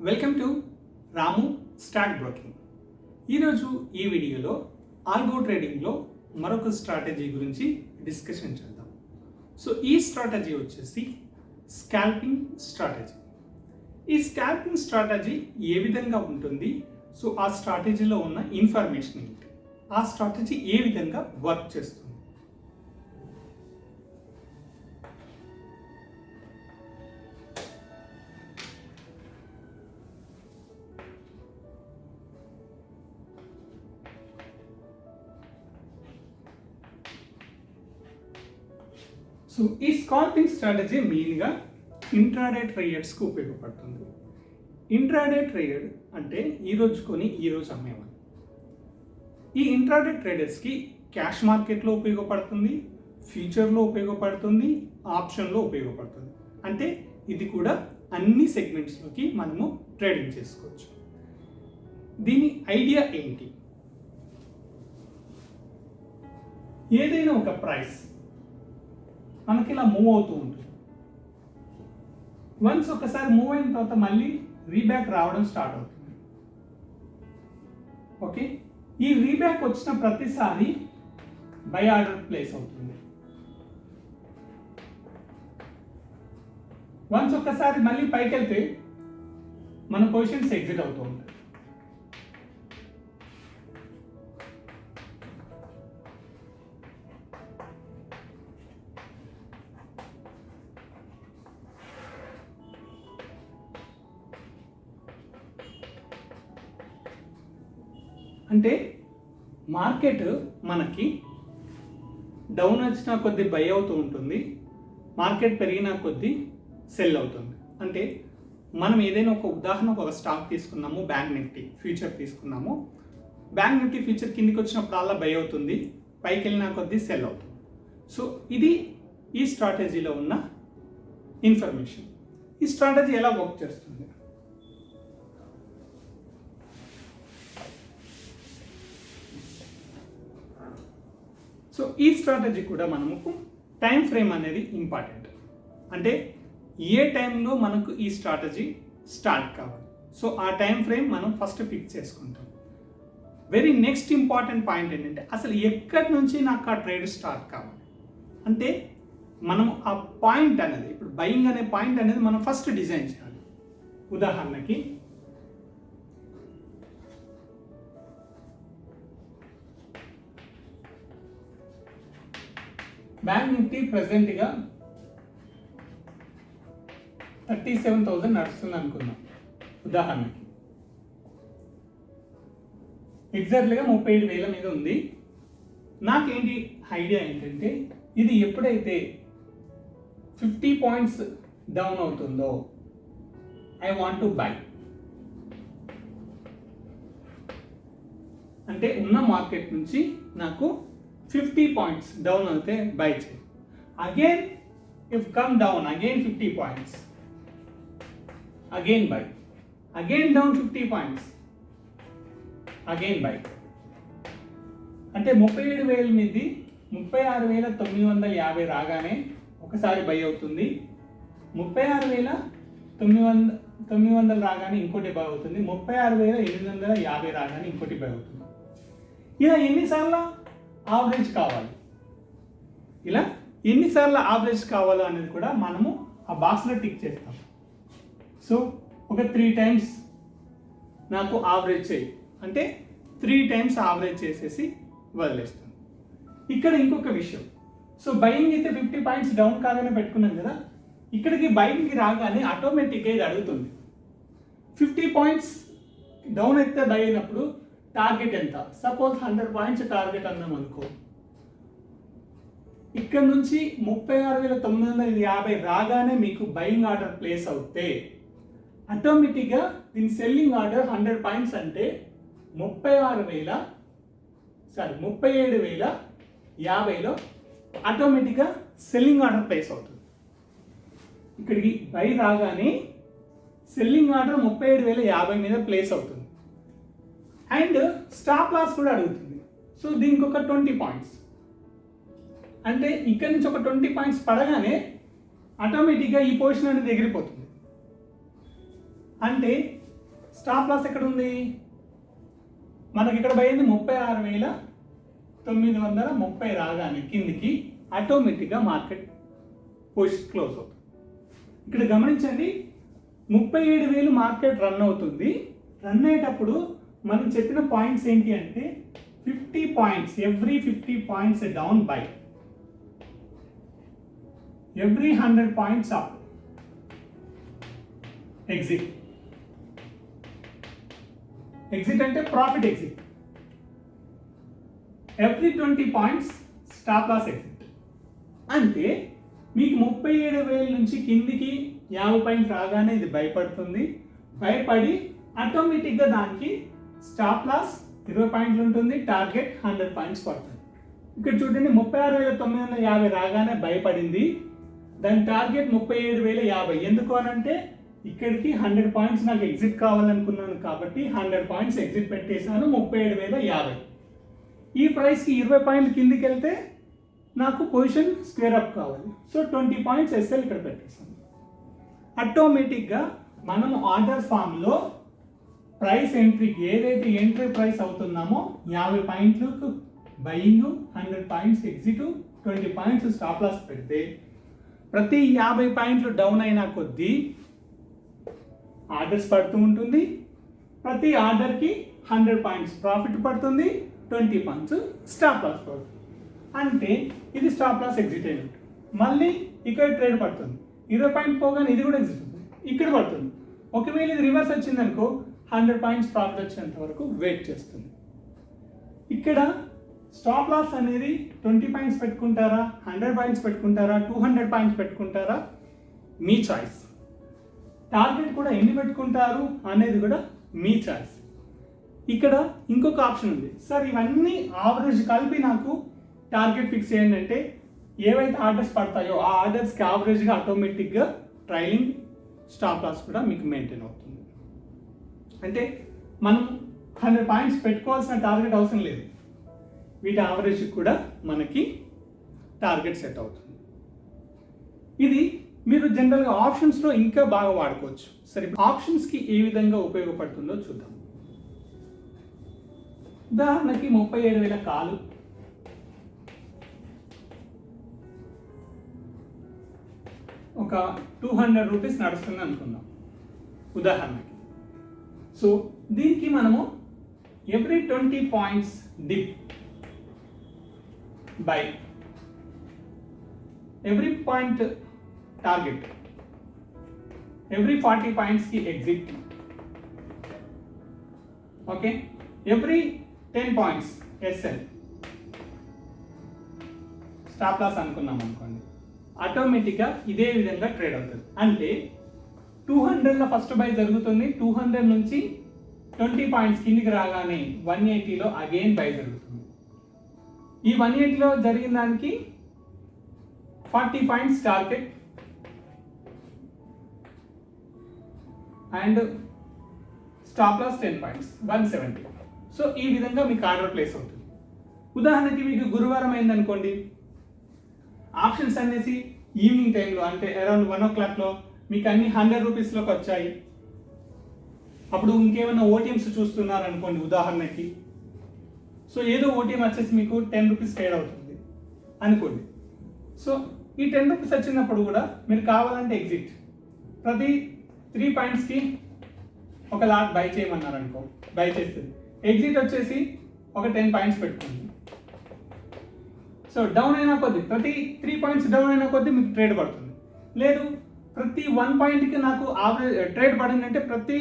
Welcome to Ramu stock broking. ఈరోజు ఈ వీడియోలో ఆల్గో ట్రేడింగ్లో మరొక స్ట్రాటజీ గురించి డిస్కషన్ చేద్దాం. సో ఈ స్ట్రాటజీ వచ్చేసి స్కాల్పింగ్ స్ట్రాటజీ. ఈ స్కాల్పింగ్ స్ట్రాటజీ ఏ విధంగా ఉంటుంది, సో ఆ స్ట్రాటజీలో ఉన్న ఇన్ఫర్మేషన్ ఏంటి, ఆ స్ట్రాటజీ ఏ విధంగా వర్క్ చేస్తుంది. సో ఈ స్కాల్పింగ్ స్ట్రాటజీ మెయిన్గా ఇంట్రాడే ట్రేడర్స్కి ఉపయోగపడుతుంది. ఇంట్రాడే ట్రేడ్ అంటే ఈరోజు కొని ఈరోజు అమ్మేవాళ్ళు. ఈ ఇంట్రాడే ట్రేడర్స్కి క్యాష్ మార్కెట్లో ఉపయోగపడుతుంది, ఫ్యూచర్లో ఉపయోగపడుతుంది, ఆప్షన్లో ఉపయోగపడుతుంది. అంటే ఇది కూడా అన్ని సెగ్మెంట్స్లోకి మనము ట్రేడింగ్ చేసుకోవచ్చు. దీని ఐడియా ఏంటి? ఏదైనా ఒక ప్రైస్ మనకి ఇలా మూవ్ అవుతూ ఉంటుంది. వన్స్ ఒకసారి మూవ్ అయిన తర్వాత మళ్ళీ రీబ్యాక్ రావడం స్టార్ట్ అవుతుంది. ఓకే, ఈ రీబ్యాక్ వచ్చిన ప్రతిసారి బై ఆర్డర్ ప్లేస్ అవుతుంది. వన్స్ ఒకసారి మళ్ళీ పైకి వెళ్తే మన పొజిషన్స్ ఎగ్జిట్ అవుతూ ఉంటాయి. అంటే మార్కెట్ మనకి డౌన్ వచ్చిన కొద్ది బై అవుతూ ఉంటుంది, మార్కెట్ పెరిగిన కొద్ది సెల్ అవుతుంది. అంటే మనం ఏదైనా ఒక ఉదాహరణకు ఒక స్టాక్ తీసుకున్నాము, బ్యాంక్ నిఫ్టీ ఫ్యూచర్ తీసుకున్నాము. బ్యాంక్ నిఫ్టీ ఫ్యూచర్ కిందికి వచ్చినప్పుడల్లా బై అవుతుంది, పైకి వెళ్ళిన కొద్ది సెల్ అవుతుంది. సో ఇది ఈ స్ట్రాటజీలో ఉన్న ఇన్ఫర్మేషన్. ఈ స్ట్రాటజీ ఎలా వర్క్ చేస్తుంది? సో ఈ స్ట్రాటజీ కూడా మనకు టైం ఫ్రేమ్ అనేది ఇంపార్టెంట్. అంటే ఏ టైంలో మనకు ఈ స్ట్రాటజీ స్టార్ట్ కావాలి, సో ఆ టైం ఫ్రేమ్ మనం ఫస్ట్ ఫిక్స్ చేసుకుంటాం. వెరీ నెక్స్ట్ ఇంపార్టెంట్ పాయింట్ ఏంటంటే అసలు ఎక్కడి నుంచి నాకు ఆ ట్రేడ్ స్టార్ట్ కావాలి అంటే మనం ఆ పాయింట్ అనేది, ఇప్పుడు బయింగ్ అనే పాయింట్ అనేది మనం ఫస్ట్ డిజైన్ చేయాలి. ఉదాహరణకి బ్యాంక్ నిఫ్టీ ప్రెసెంట్గా 37,000 నడుస్తుంది అనుకుందాం. ఉదాహరణకి ఎగ్జాక్ట్లీగా 37,000 మీద ఉంది. నాకేంటి ఐడియా ఏంటంటే ఇది ఎప్పుడైతే 50 పాయింట్స్ డౌన్ అవుతుందో ఐ వాంట్ టు బై. అంటే ఉన్న మార్కెట్ నుంచి నాకు 50 పాయింట్స్ డౌన్ అయితే బై చేయి. Again if come down again 50 points again by. Again down 50 points again by. అంటే 37,000 మీది 36,950 రాగానే ఒకసారి బై అవుతుంది, 36,900 రాగానే ఇంకోటి బై అవుతుంది, 36,850 రాగానే ఇంకోటి బై అవుతుంది. ఇలా ఎన్నిసార్లు యావరేజ్ కావాలి, ఇలా ఎన్నిసార్లు యావరేజ్ కావాలో అనేది కూడా మనము ఆ బాక్స్లో టిక్ చేస్తాం. సో ఒక 3 టైమ్స్ నాకు యావరేజ్ చేయి అంటే 3 టైమ్స్ యావరేజ్ చేసేసి వదిలేస్తాను. ఇక్కడ ఇంకొక విషయం, సో బయింగ్ అయితే 50 పాయింట్స్ డౌన్ కాగానే పెట్టుకున్నాం కదా, ఇక్కడికి బయింగ్కి రాగానే ఆటోమేటిక్గా ఇది అడుగుతుంది 50 పాయింట్స్ డౌన్ అయితే బై అయినప్పుడు టార్గెట్ ఎంత. సపోజ్ 100 పాయింట్స్ టార్గెట్ అన్నాం అనుకో, ఇక్కడ నుంచి 36,950 రాగానే మీకు బయింగ్ ఆర్డర్ ప్లేస్ అవుతే ఆటోమేటిక్గా దీని సెల్లింగ్ ఆర్డర్ 100 పాయింట్స్ అంటే 37,050లో ఆటోమేటిక్గా సెల్లింగ్ ఆర్డర్ ప్లేస్ అవుతుంది. ఇక్కడికి బై రాగానే సెల్లింగ్ ఆర్డర్ 37,050 మీద ప్లేస్ అవుతుంది. అండ్ స్టాప్ లాస్ కూడా అడుగుతుంది. సో దీనికి ఒక 20 పాయింట్స్ అంటే ఇక్కడ నుంచి ఒక 20 పాయింట్స్ పడగానే ఆటోమేటిక్గా ఈ పొజిషన్ అనేది ఎగిరిపోతుంది. అంటే స్టాప్ లాస్ ఎక్కడ ఉంది? మనకి ఇక్కడ పోయింది 36,930 రాగానే కిందికి ఆటోమేటిక్గా మార్కెట్ పొజిషన్ క్లోజ్ అవుతుంది. ఇక్కడ గమనించండి, 37,000 మార్కెట్ రన్ అవుతుంది. రన్ అయ్యేటప్పుడు మనం చెప్పిన పాయింట్స్ ఏంటి అంటే 50 points, every 50 points down buy, every 100 points up exit. Exit అంటే profit exit. Every 20 points stop loss exit. అంటే మీకు 37,000 నుంచి కిందికి 50 పాయింట్స్ రాగానే ఇది భయపడుతుంది. భయపడి ఆటోమేటిక్గా దానికి స్టాప్ లాస్ 20 పాయింట్లు ఉంటుంది, టార్గెట్ 100 పాయింట్స్ పడుతుంది. ఇక్కడ చూడండి 36,950 రాగానే భయపడింది. దాని టార్గెట్ 37,050. ఎందుకు అనంటే ఇక్కడికి 100 పాయింట్స్ నాకు ఎగ్జిట్ కావాలనుకున్నాను కాబట్టి 100 పాయింట్స్ ఎగ్జిట్ పెట్టేశాను. 37,050. ఈ ప్రైస్కి 20 పాయింట్లు కిందికి వెళ్తే నాకు పొజిషన్ స్క్వేర్ అప్ కావాలి. సో 20 పాయింట్స్ ఎస్ఎల్ ఇక్కడ పెట్టేసాను. ఆటోమేటిక్గా మనం ఆర్డర్ ఫామ్లో ప్రైస్ ఎంట్రీకి ఏదైతే ఎంట్రీ ప్రైస్ అవుతున్నామో 50 పాయింట్లకు buying, 100 points exit, 20 points stop loss పెడితే ప్రతి 50 పాయింట్లు డౌన్ అయినా కొద్దీ ఆర్డర్స్ పడుతూ ఉంటుంది. ప్రతి ఆర్డర్కి 100 పాయింట్స్ ప్రాఫిట్ పడుతుంది, 20 పాయింట్స్ స్టాప్ లాస్ పడుతుంది. అంటే ఇది స్టాప్ లాస్ ఎగ్జిట్ అయినట్టు. మళ్ళీ ఇక్కడ ట్రేడ్ పడుతుంది, 20 పాయింట్ పోగానే ఇది కూడా ఎగ్జిట్ అవుతుంది, ఇక్కడ పడుతుంది. ఒకవేళ ఇది రివర్స్ వచ్చిందనుకో 100 పాయింట్స్ ప్రాఫిట్ వచ్చేంత వరకు వెయిట్ చేస్తుంది. ఇక్కడ స్టాప్ లాస్ అనేది 20 పాయింట్స్ పెట్టుకుంటారా, 100 పాయింట్స్ పెట్టుకుంటారా, 200 పాయింట్స్ పెట్టుకుంటారా, మీ చాయిస్. టార్గెట్ కూడా ఎన్ని పెట్టుకుంటారు అనేది కూడా మీ చాయిస్. ఇక్కడ ఇంకొక ఆప్షన్ ఉంది, సార్ ఇవన్నీ ఆవరేజ్ కలిపి నాకు టార్గెట్ ఫిక్స్ చేయండి అంటే ఏవైతే ఆర్డర్స్ పడతాయో ఆ ఆర్డర్స్కి యావరేజ్గా ఆటోమేటిక్గా ట్రైలింగ్ స్టాప్ లాస్ కూడా మీకు మెయింటైన్ అవుతుంది. అంటే మనం 100 పాయింట్స్ పెట్టుకోవాల్సిన టార్గెట్ అవసరం లేదు, వీటి యావరేజ్ కూడా మనకి టార్గెట్ సెట్ అవుతుంది. ఇది మీరు జనరల్గా ఆప్షన్స్లో ఇంకా బాగా వాడుకోవచ్చు. సరే, ఆప్షన్స్కి ఏ విధంగా ఉపయోగపడుతుందో చూద్దాం. ఉదాహరణకి 37,000 కాలు, ఒక 200 రూపీస్ నడుస్తుంది అనుకుందాం ఉదాహరణకి. సో దీనికి మనము every 20 points dip buy, every point target, every 40 పాయింట్స్కి exit, okay, every 10 points SL stop loss అనుకున్నాం అనుకోండి. ఆటోమేటిక్గా ఇదే విధంగా ట్రేడ్ అవుతుంది. అంటే 200లో ఫస్ట్ బై జరుగుతుంది, 200 నుంచి 20 పాయింట్స్ కిందికి రాగానే 180లో అగైన్ బై జరుగుతుంది. ఈ 180లో జరిగిన దానికి 40 points target and stop loss 10 points 170. So ఈ విధంగా మీకు ఆర్డర్ ప్లేస్ అవుతుంది. ఉదాహరణకి మీకు గురువారం అయిందనుకోండి, ఆప్షన్స్ అనేసి ఈవినింగ్ టైంలో అంటే అరౌండ్ 1 o'clockలో మీకు అన్ని 100 రూపీస్లోకి వచ్చాయి. అప్పుడు ఇంకేమైనా ఓటీఎంస్ చూస్తున్నారు అనుకోండి ఉదాహరణకి. సో ఏదో ఓటీఎం వచ్చేసి మీకు 10 రూపీస్ ట్రేడ్ అవుతుంది అనుకోండి. సో ఈ 10 రూపీస్ వచ్చినప్పుడు కూడా మీరు కావాలంటే ఎగ్జిట్, ప్రతి 3 పాయింట్స్కి ఒక లాట్ బై చేయమన్నారు అనుకో, బై చేస్తుంది. ఎగ్జిట్ వచ్చేసి ఒక 10 పాయింట్స్ పెట్టుకోండి. సో డౌన్ అయినా కొద్ది, ప్రతి 3 పాయింట్స్ డౌన్ అయినా కొద్ది మీకు ట్రేడ్ పడుతుంది. లేదు ప్రతి 1 పాయింట్కి నాకు ఆవరేజ్ ట్రేడ్ పడిందంటే ప్రతి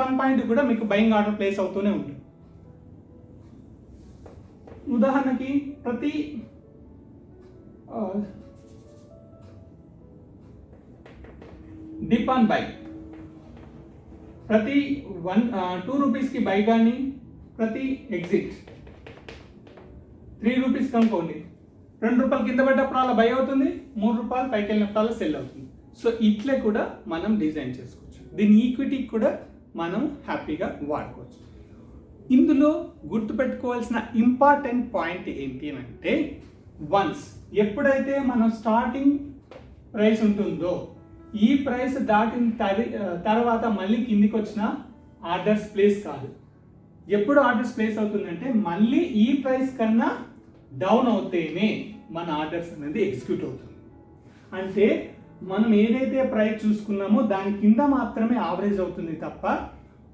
1 పాయింట్ కూడా మీకు బయింగ్ ఆర్డర్ ప్లేస్ అవుతూనే ఉంటుంది. ఉదాహరణకి ప్రతి డిప్ ఆన్ బై, ప్రతి 2 రూపీస్కి బై కానీ, ప్రతి ఎగ్జిట్ 3 రూపీస్ కనుకోండి, 2 రూపాయలు కింద పడ్డప్పుడు అలా బై అవుతుంది, 3 రూపాయలు పైకి వెళ్ళినప్పుడు అలా సెల్ అవుతుంది. సో ఇట్లే కూడా మనం డిజైన్ చేసుకోవచ్చు. దీని ఈక్విటీకి కూడా మనం హ్యాపీగా వాడుకోవచ్చు. ఇందులో గుర్తుపెట్టుకోవాల్సిన ఇంపార్టెంట్ పాయింట్ ఏంటి అంటే, వన్స్ ఎప్పుడైతే మనం స్టార్టింగ్ ప్రైస్ ఉంటుందో ఈ ప్రైస్ దాటిన తర్వాత మళ్ళీ కిందికి వచ్చిన ఆర్డర్స్ ప్లేస్ కాదు. ఎప్పుడు ఆర్డర్స్ ప్లేస్ అవుతుందంటే మళ్ళీ ఈ ప్రైస్ కన్నా డౌన్ అవుతేనే మన ఆర్డర్స్ అనేది ఎగ్జిక్యూట్ అవుతుంది. అంటే మనం ఏదైతే ప్రైస్ చూసుకున్నామో దాని కింద మాత్రమే యావరేజ్ అవుతుంది తప్ప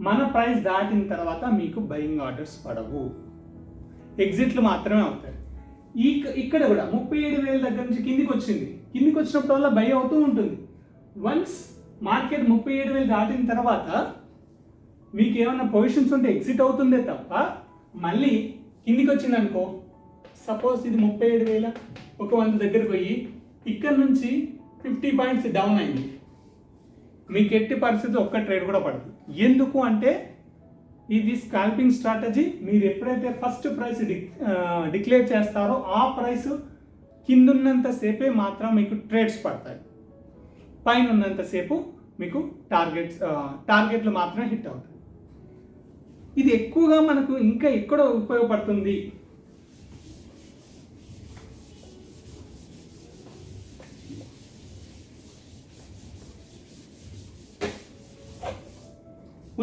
మన ప్రైస్ దాటిన తర్వాత మీకు బయింగ్ ఆర్డర్స్ పడవు, ఎగ్జిట్లు మాత్రమే అవుతాయి. ఇక్కడ కూడా 37,000 దగ్గర నుంచి కిందికి వచ్చింది, కిందికి వచ్చినప్పుడు వల్ల బై అవుతూ ఉంటుంది. వన్స్ మార్కెట్ 37,000 దాటిన తర్వాత మీకు ఏమైనా పొజిషన్స్ ఉంటే ఎగ్జిట్ అవుతుందే తప్ప మళ్ళీ కిందికి వచ్చింది అనుకో, సపోజ్ ఇది 37,000 ఒక 100 దగ్గరకు పోయి ఇక్కడ నుంచి 50 పాయింట్స్ డౌన్ అయింది, మీకు ఎట్టి పరిస్థితి ఒక్క ట్రేడ్ కూడా పడదు. ఎందుకు అంటే ఇది స్కాల్పింగ్ స్ట్రాటజీ. మీరు ఎప్పుడైతే ఫస్ట్ ప్రైస్ డిక్లేర్ చేస్తారో ఆ ప్రైస్ కింద ఉన్నంతసేపే మాత్రం మీకు ట్రేడ్స్ పడతాయి, పైన ఉన్నంతసేపు మీకు టార్గెట్లు మాత్రమే హిట్ అవుతాయి. ఇది ఎక్కువగా మనకు ఇంకా ఎక్కడ ఉపయోగపడుతుంది,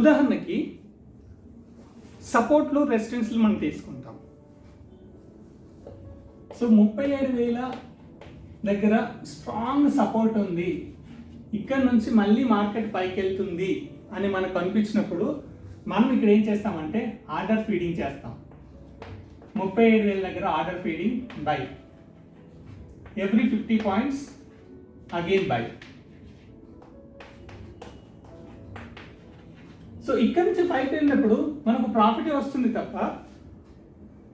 ఉదాహరణకి సపోర్ట్లు రెసిస్టెన్స్లు మనం తీసుకుంటాం. సో 37,000 దగ్గర స్ట్రాంగ్ సపోర్ట్ ఉంది, ఇక్కడ నుంచి మళ్ళీ మార్కెట్ పైకి వెళ్తుంది అని మనకు అనిపించినప్పుడు మనం ఇక్కడ ఏం చేస్తామంటే ఆర్డర్ ఫీడింగ్ చేస్తాం. 37,000 దగ్గర order feeding by, every 50 points again by. So ఇక్కడ నుంచి పైకి వెళ్ళినప్పుడు మనకు ప్రాఫిట్ వస్తుంది తప్ప,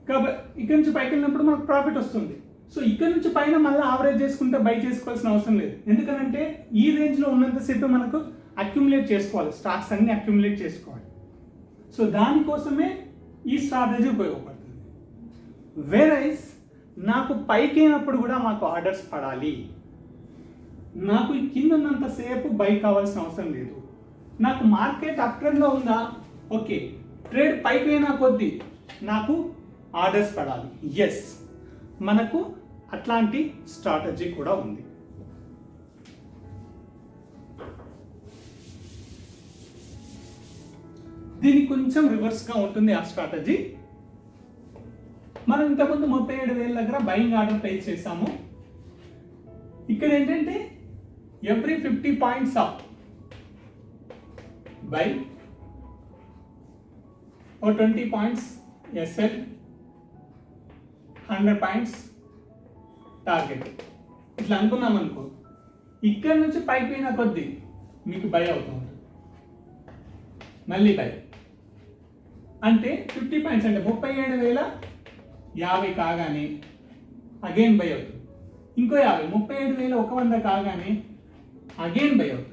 కాబట్టి ఇక్కడ నుంచి పైకి వెళ్ళినప్పుడు మనకు ప్రాఫిట్ వస్తుంది. సో ఇక్కడ నుంచి పైన మళ్ళీ ఆవరేజ్ చేసుకుంటే బై చేసుకోవాల్సిన అవసరం లేదు. ఎందుకంటే ఈ రేంజ్లో ఉన్నంతసేపు మనకు అక్యుములేట్ చేసుకోవాలి, స్టాక్స్ అన్ని అక్యుములేట్ చేసుకోవాలి. సో దానికోసమే ఈ స్ట్రాటజీ ఉపయోగపడుతుంది. వేరైస్ నాకు పైకి అయినప్పుడు కూడా మాకు ఆర్డర్స్ పడాలి, నాకు కింద ఉన్నంతసేపు బై కావాల్సిన అవసరం లేదు. నాకు మార్కెట్ అప్ ట్రెండ్లో ఉందా, ఓకే, ట్రేడ్ పైకి అయినా కొద్దీ నాకు ఆర్డర్స్ పడాలి. ఎస్, మనకు అట్లాంటి స్ట్రాటజీ కూడా ఉంది. దీనికి కొంచెం రివర్స్గా ఉంటుంది ఆ స్ట్రాటజీ. మనం ఇంతకుముందు 37,000 దగ్గర బయింగ్ ఆర్డర్ ప్లేస్ చేసాము. ఇక్కడ ఏంటంటే every 50 points up by, or 20 points SL, 100 points target ఇట్లా అనుకున్నాం అనుకో, ఇక్కడ నుంచి పైకి పోయిన కొద్దీ మీకు బై అవుతుంది, మళ్ళీ బై అంటే 50 పాయింట్స్ అంటే 37,050 కాగానే అగైన్ బై అవుతుంది, ఇంకో 50, 37,100 కాగానే అగైన్ బై అవుతుంది.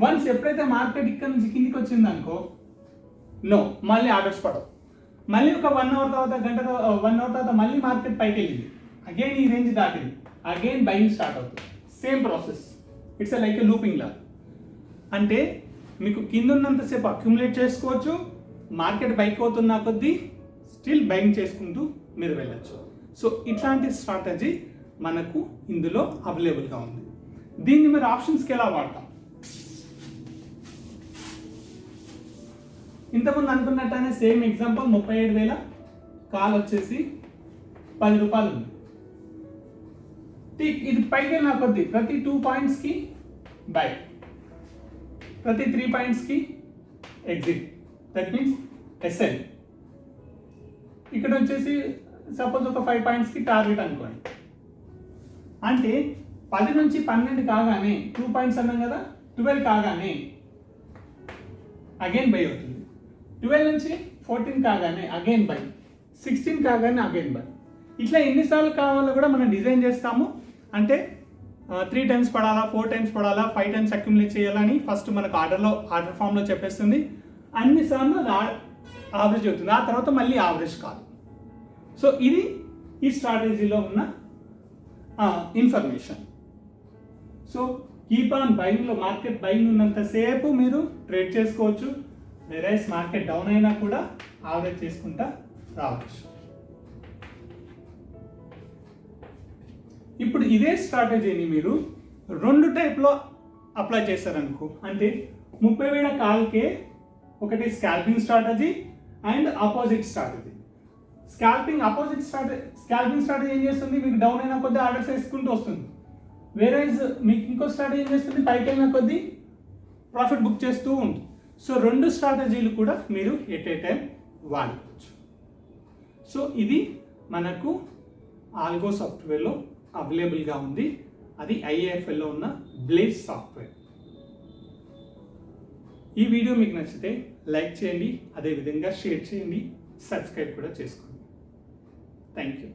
వన్స్ ఎప్పుడైతే మార్కెట్ ఇక్కడ నుంచి కిందికి వచ్చింది అనుకో, నో, మళ్ళీ ఆర్డర్స్ పడవు. మళ్ళీ ఒక 1 అవర్ తర్వాత 1 అవర్ తర్వాత మళ్ళీ మార్కెట్ పైకి వెళ్ళింది, అగైన్ ఈ రేంజ్ దాటింది, అగైన్ బయింగ్ స్టార్ట్ అవుతుంది. Same process, it's like a looping లా. అంటే మీకు కింద ఉన్నంతసేపు అక్యుములేట్ చేసుకోవచ్చు, మార్కెట్ బైక్ అవుతున్న కొద్దీ స్టిల్ బయింగ్ చేసుకుంటూ మీరు వెళ్ళచ్చు. సో ఇట్లాంటి స్ట్రాటజీ మనకు ఇందులో అవైలబుల్గా ఉంది. దీన్ని మీరు ఆప్షన్స్కి ఎలా వాడతాం? ఇంతకుముందు అనుకున్నట్టనే సేమ్ ఎగ్జాంపుల్, 37,000 కాల్ వచ్చేసి 10 రూపాయలు ఉంది. ఇది పైకి వెళ్ళిన కొద్దీ ప్రతి 2 పాయింట్స్కి బై, ప్రతి 3 పాయింట్స్కి ఎగ్జిట్, దట్ మీన్స్ SL. ఇక్కడ వచ్చేసి సపోజ్ ఒక 5 పాయింట్స్కి టార్గెట్ అనుకోండి. అంటే 10 నుంచి 12 కాగానే 2 పాయింట్స్ అన్నాం కదా, 12 కాగానే అగైన్ బై అవుతుంది, 12 నుంచి 14 కాగానే అగైన్ బై, 16 కాగానే అగైన్ బై. ఇట్లా ఎన్నిసార్లు కావాలో కూడా మనం డిజైన్ చేస్తాము. అంటే 3 టైమ్స్ పడాలా, 4 టైమ్స్ పడాలా, 5 టైమ్స్ అక్యుములేట్ చేయాలని ఫస్ట్ మనకు ఆర్డర్ ఫామ్లో చెప్పేస్తుంది. అన్నిసార్లు ఆవరేజ్ అవుతుంది, ఆ తర్వాత మళ్ళీ ఆవరేజ్ కాదు. సో ఇది ఈ స్ట్రాటజీలో ఉన్న ఇన్ఫర్మేషన్. సో కీప్ ఆన్ బయింగ్లో, మార్కెట్ బయింగ్ ఉన్నంతసేపు మీరు ట్రేడ్ చేసుకోవచ్చు, వేరైస్ మార్కెట్ డౌన్ అయినా కూడా ఆవరేజ్ చేసుకుంటా రావచ్చు. ఇప్పుడు ఇదే స్ట్రాటజీని మీరు 2 టైప్లో అప్లై చేశారనుకో, అంటే 30,000 కాల్కే ఒకటి scalping strategy and opposite strategy. Scalping strategy ఏం చేస్తుంది, మీకు డౌన్ అయిన కొద్దీ ఆర్డర్స్ వేసుకుంటూ వస్తుంది. వేరేజ్ మీకు ఇంకో స్ట్రాటజీ ఏం చేస్తుంది, పైకి అయిన కొద్దీ ప్రాఫిట్ బుక్ చేస్తూ ఉంటుంది. సో 2 స్ట్రాటజీలు కూడా మీరు ఎట్ ఏ టైం వాడుకోవచ్చు. సో ఇది మనకు ఆల్గో సాఫ్ట్వేర్లో అవైలబుల్గా ఉంది. అది IIFLలో ఉన్న బ్లేజ్ సాఫ్ట్వేర్. ఈ వీడియో మీకు నచ్చితే లైక్ చేయండి, అదేవిధంగా షేర్ చేయండి, సబ్స్క్రైబ్ కూడా చేసుకోండి. Thank you.